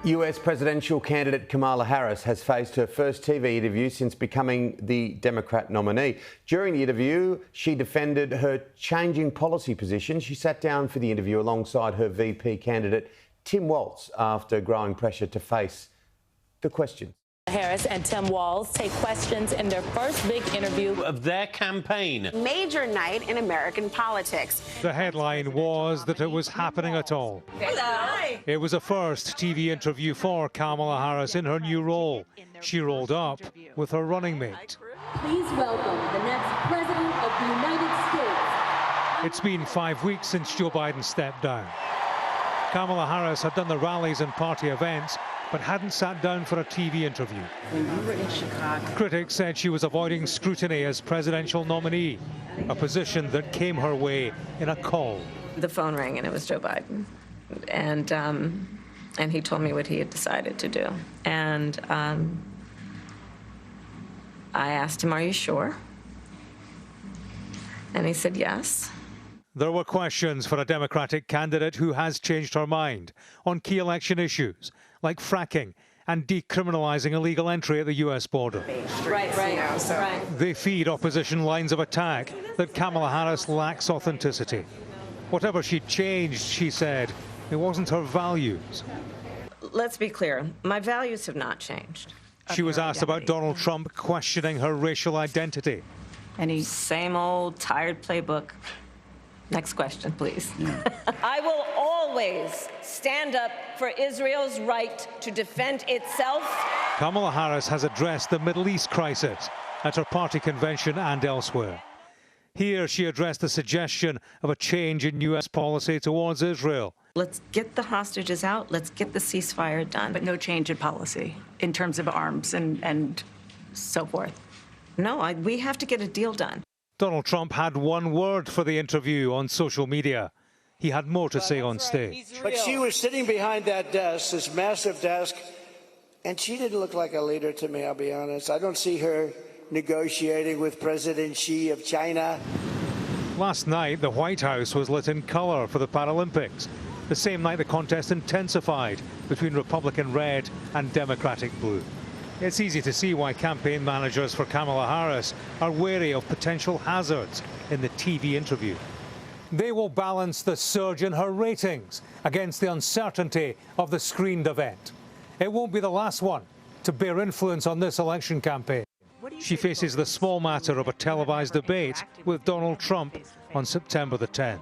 US presidential candidate Kamala Harris has faced her first TV interview since becoming the Democrat nominee. During the interview, she defended her changing policy position. She sat down for the interview alongside her VP candidate Tim Walz after growing pressure to face the questions. Harris and Tim Walz take questions in their first big interview of their campaign. Major night in American politics. The headline was that it was happening at all. Hello. It was a first TV interview for Kamala Harris in her new role. She rolled up with her running mate. Please welcome the next President of the United States. It's been 5 weeks since Joe Biden stepped down. Kamala Harris had done the rallies and party events, but hadn't sat down for a TV interview. When you were in Chicago, critics said she was avoiding scrutiny as presidential nominee, a position that came her way in a call. the phone rang and it was Joe Biden. And he told me what he had decided to do. And I asked him, "Are you sure?" And he said yes. There were questions for a Democratic candidate who has changed her mind on key election issues like fracking and decriminalising illegal entry at the US border. Right. They feed opposition lines of attack that Kamala Harris lacks authenticity. Whatever she'd changed, she said, it wasn't her values. Let's be clear, my values have not changed. She was asked about Donald Trump questioning her racial identity. Same old tired playbook. Next question, please. I will always stand up for Israel's right to defend itself. Kamala Harris has addressed the Middle East crisis at her party convention and elsewhere. Here, she addressed the suggestion of a change in US policy towards Israel. Let's get the hostages out. Let's get the ceasefire done. But no change in policy in terms of arms and so forth. No, we have to get a deal done. Donald Trump had one word for the interview on social media. He had more to say on stage. But she was sitting behind that desk, this massive desk, and she didn't look like a leader to me, I'll be honest. I don't see her negotiating with President Xi of China. Last night, the White House was lit in colour for the Paralympics. The same night, the contest intensified between Republican red and Democratic blue. It's easy to see why campaign managers for Kamala Harris are wary of potential hazards in the TV interview. They will balance the surge in her ratings against the uncertainty of the screened event. It won't be the last one to bear influence on this election campaign. She faces the small matter of a televised debate with Donald Trump on September the 10th.